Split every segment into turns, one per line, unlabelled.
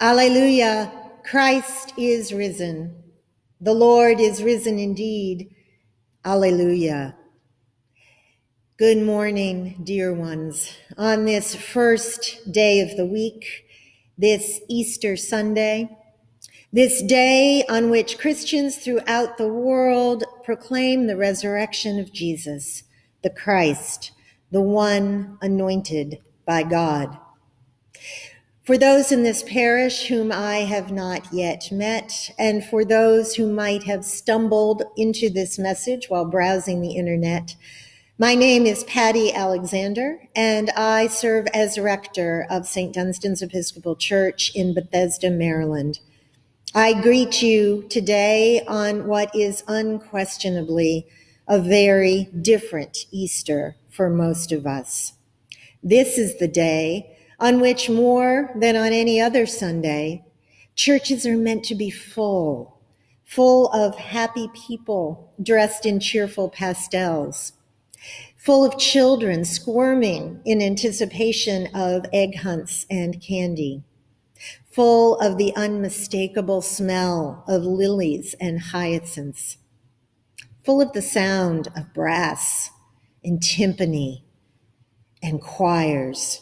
Alleluia, Christ is risen. The Lord is risen indeed. Alleluia. Good morning, dear ones. On this first day of the week, this Easter Sunday, this day on which Christians throughout the world proclaim the resurrection of Jesus, the Christ, the one anointed by God. For those in this parish whom I have not yet met, and for those who might have stumbled into this message while browsing the internet, my name is Patty Alexander, and I serve as rector of St. Dunstan's Episcopal Church in Bethesda, Maryland. I greet you today on what is unquestionably a very different Easter for most of us. This is the day on which, more than on any other Sunday, churches are meant to be full of happy people dressed in cheerful pastels, full of children squirming in anticipation of egg hunts and candy, full of the unmistakable smell of lilies and hyacinths, full of the sound of brass and timpani and choirs,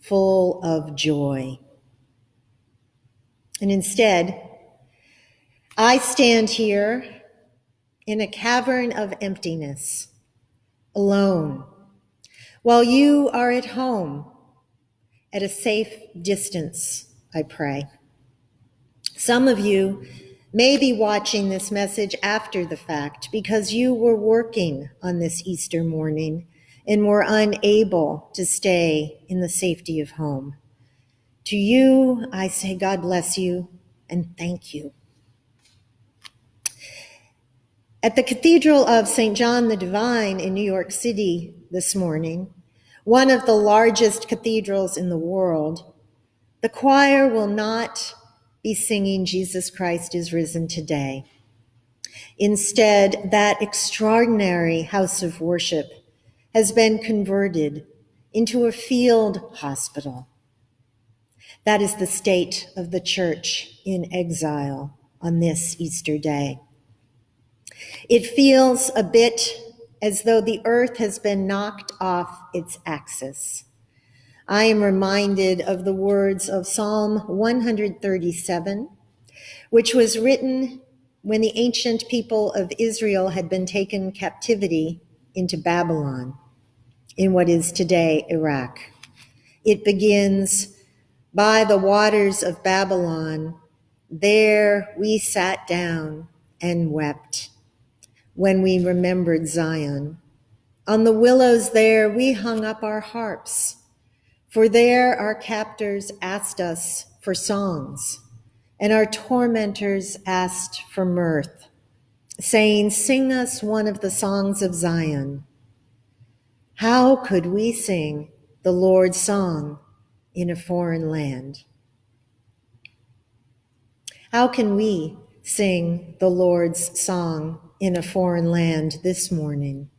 full of joy. And instead, I stand here in a cavern of emptiness, alone, while you are at home at a safe distance, I pray. Some of you may be watching this message after the fact because you were working on this Easter morning and were unable to stay in the safety of home. To you, I say God bless you and thank you. At the Cathedral of St. John the Divine in New York City this morning, one of the largest cathedrals in the world, the choir will not be singing Jesus Christ is risen today. Instead, that extraordinary house of worship has been converted into a field hospital. That is the state of the church in exile on this Easter day. It feels a bit as though the earth has been knocked off its axis. I am reminded of the words of Psalm 137, which was written when the ancient people of Israel had been taken captivity into Babylon, in what is today Iraq. It begins, "By the waters of Babylon, there we sat down and wept when we remembered Zion. On the willows there we hung up our harps, for there our captors asked us for songs, and our tormentors asked for mirth, saying, 'Sing us one of the songs of Zion.' How could we sing the Lord's song in a foreign land?" How can we sing the Lord's song in a foreign land this morning?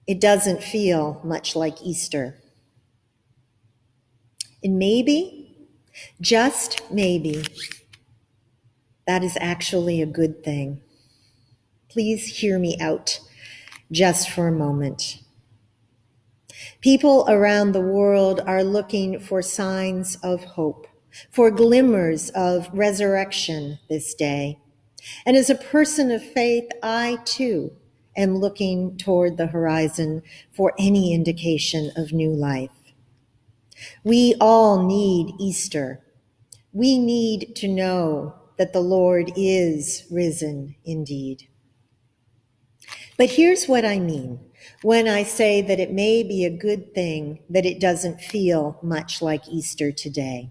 It doesn't feel much like Easter. And maybe, just maybe, that is actually a good thing. Please hear me out just for a moment. People around the world are looking for signs of hope, for glimmers of resurrection this day. And as a person of faith, I too am looking toward the horizon for any indication of new life. We all need Easter. We need to know that the Lord is risen indeed. But here's what I mean when I say that it may be a good thing that it doesn't feel much like Easter today.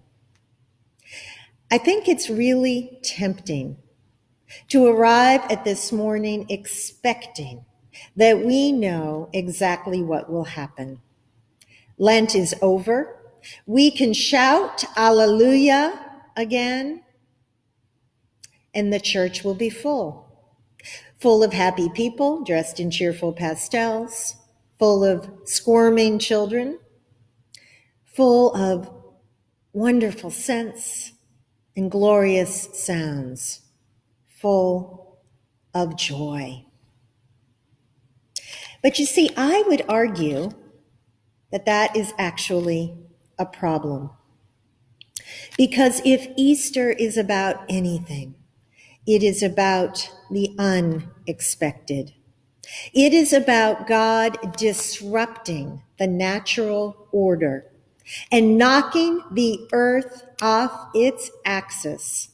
I think it's really tempting to arrive at this morning expecting that we know exactly what will happen. Lent is over. We can shout Alleluia again, and the church will be full of happy people dressed in cheerful pastels, full of squirming children, full of wonderful scents, and glorious sounds, full of joy. But you see, I would argue that that is actually a problem. Because if Easter is about anything, it is about the unexpected. It is about God disrupting the natural order and knocking the earth off its axis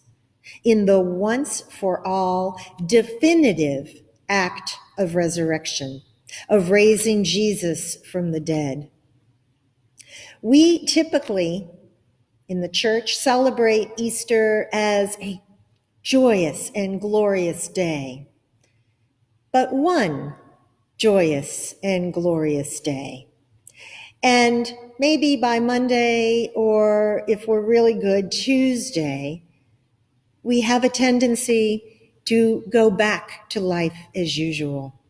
in the once for all definitive act of resurrection, of raising Jesus from the dead. We typically in the church celebrate Easter as a joyous and glorious day, but one joyous and glorious day. And maybe by Monday, or if we're really good, Tuesday, we have a tendency to go back to life as usual,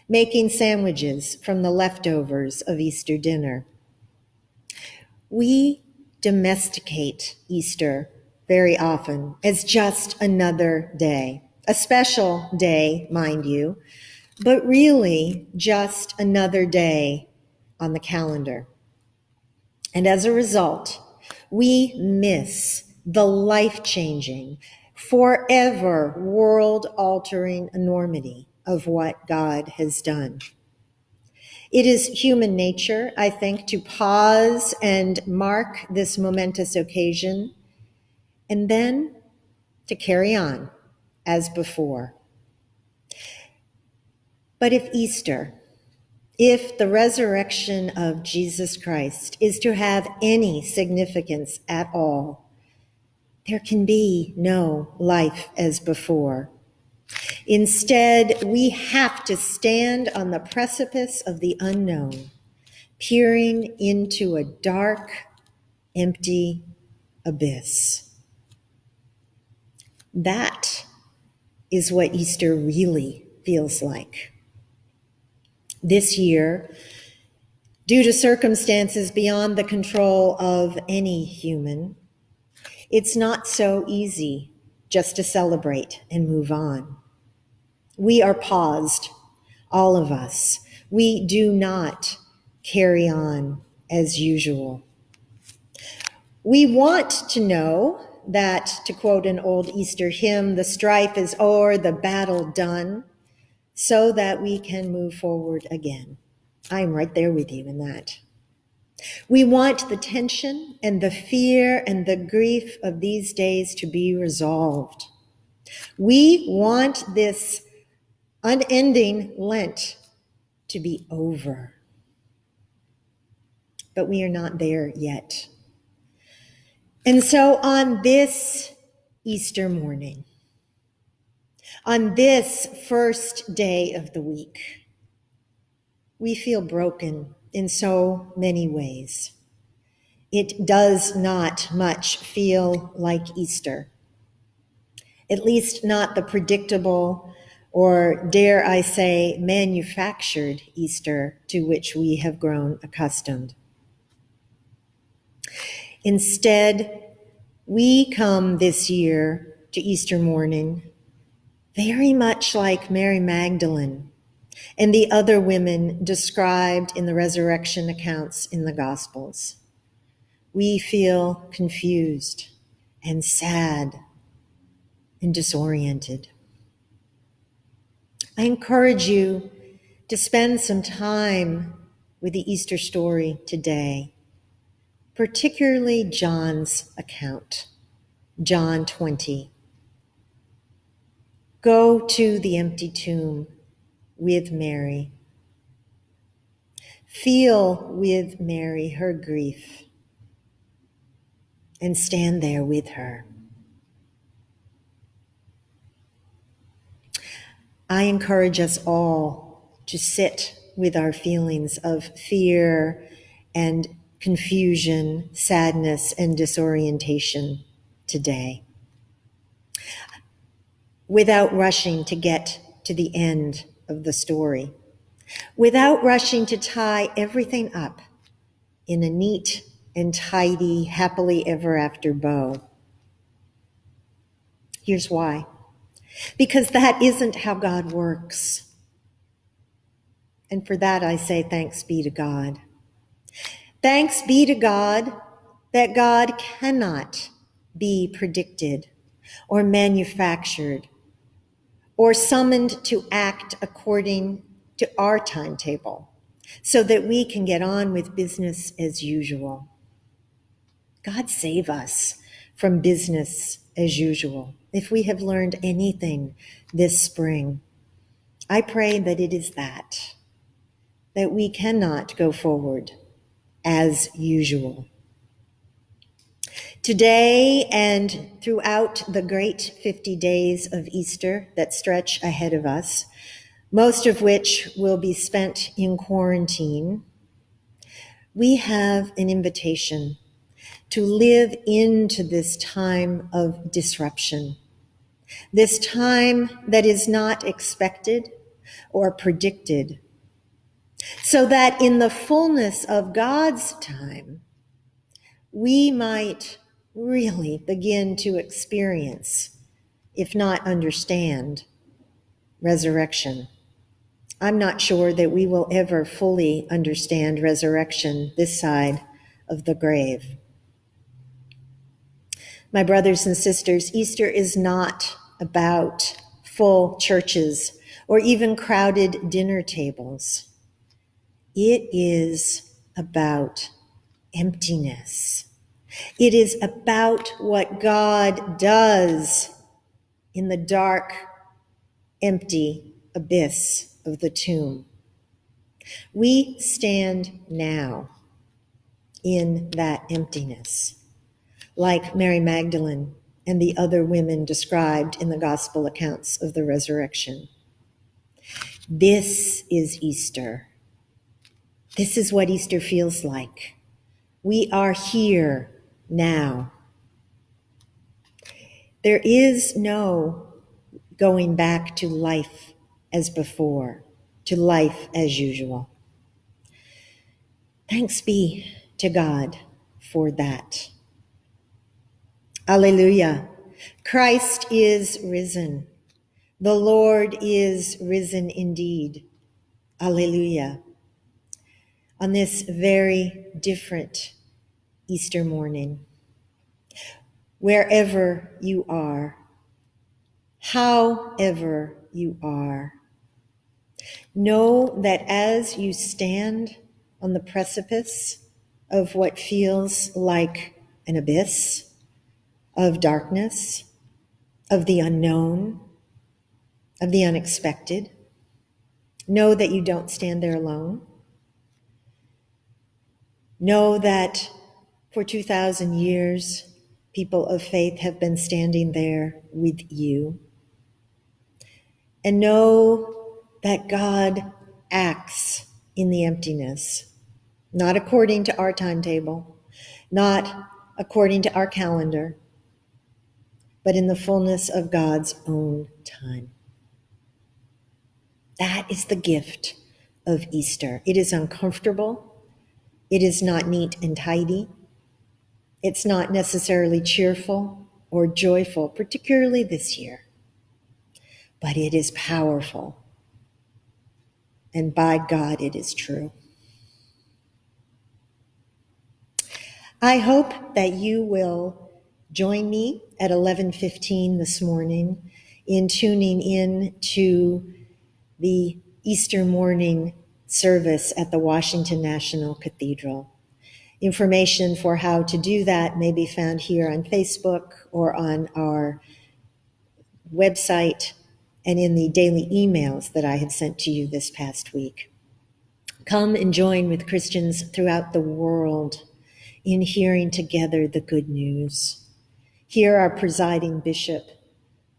making sandwiches from the leftovers of Easter dinner. We domesticate Easter very often as just another day, a special day, mind you, but really just another day on the calendar. And as a result, we miss the life-changing, forever world-altering enormity of what God has done. It is human nature, I think, to pause and mark this momentous occasion and then to carry on as before. But if Easter, if the resurrection of Jesus Christ is to have any significance at all, there can be no life as before. Instead, we have to stand on the precipice of the unknown, peering into a dark, empty abyss. That is what Easter really feels like. This year, due to circumstances beyond the control of any human, it's not so easy just to celebrate and move on. We are paused, all of us. We do not carry on as usual. We want to know that, to quote an old Easter hymn, the strife is o'er, the battle done, so that we can move forward again. I'm right there with you in that. We want the tension and the fear and the grief of these days to be resolved. We want this unending Lent to be over. But we are not there yet. And so on this Easter morning, on this first day of the week, we feel broken in so many ways. It does not much feel like Easter, at least not the predictable, or dare I say, manufactured Easter to which we have grown accustomed. Instead, we come this year to Easter morning very much like Mary Magdalene and the other women described in the resurrection accounts in the Gospels. We feel confused and sad and disoriented. I encourage you to spend some time with the Easter story today, particularly John's account, John 20. Go to the empty tomb with Mary. Feel with Mary her grief and stand there with her. I encourage us all to sit with our feelings of fear and confusion, sadness, and disorientation today, without rushing to get to the end of the story, without rushing to tie everything up in a neat and tidy, happily ever after bow. Here's why. Because that isn't how God works. And for that I say thanks be to God. Thanks be to God that God cannot be predicted or manufactured or summoned to act according to our timetable so that we can get on with business as usual. God save us from business as usual. If we have learned anything this spring, I pray that it is that we cannot go forward as usual. Today and throughout the great 50 days of Easter that stretch ahead of us, most of which will be spent in quarantine, we have an invitation to live into this time of disruption, this time that is not expected or predicted, so that in the fullness of God's time, we might really begin to experience, if not understand, resurrection. I'm not sure that we will ever fully understand resurrection this side of the grave. My brothers and sisters, Easter is not about full churches or even crowded dinner tables. It is about emptiness. It is about what God does in the dark, empty abyss of the tomb. We stand now in that emptiness, like Mary Magdalene and the other women described in the gospel accounts of the resurrection. This is Easter. This is what Easter feels like. We are here now. There is no going back to life as before, to life as usual. Thanks be to God for that. Alleluia. Christ is risen. The Lord is risen indeed. Alleluia. On this very different Easter morning, wherever you are, however you are, know that as you stand on the precipice of what feels like an abyss of darkness, of the unknown, of the unexpected, know that you don't stand there alone. Know that for 2,000 years, people of faith have been standing there with you. And know that God acts in the emptiness, not according to our timetable, not according to our calendar, but in the fullness of God's own time. That is the gift of Easter. It is uncomfortable. It is not neat and tidy. It's not necessarily cheerful or joyful, particularly this year. But it is powerful. And by God, it is true. I hope that you will join me at 11:15 this morning in tuning in to the Easter morning service at the Washington National Cathedral. Information for how to do that may be found here on Facebook or on our website and in the daily emails that I have sent to you this past week. Come and join with Christians throughout the world in hearing together the good news. Hear our presiding bishop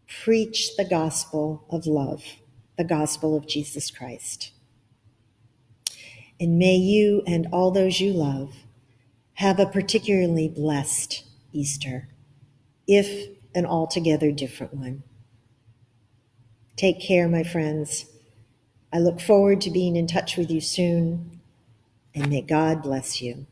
preach the gospel of love, the gospel of Jesus Christ. And may you and all those you love have a particularly blessed Easter, if an altogether different one. Take care, my friends. I look forward to being in touch with you soon, and may God bless you.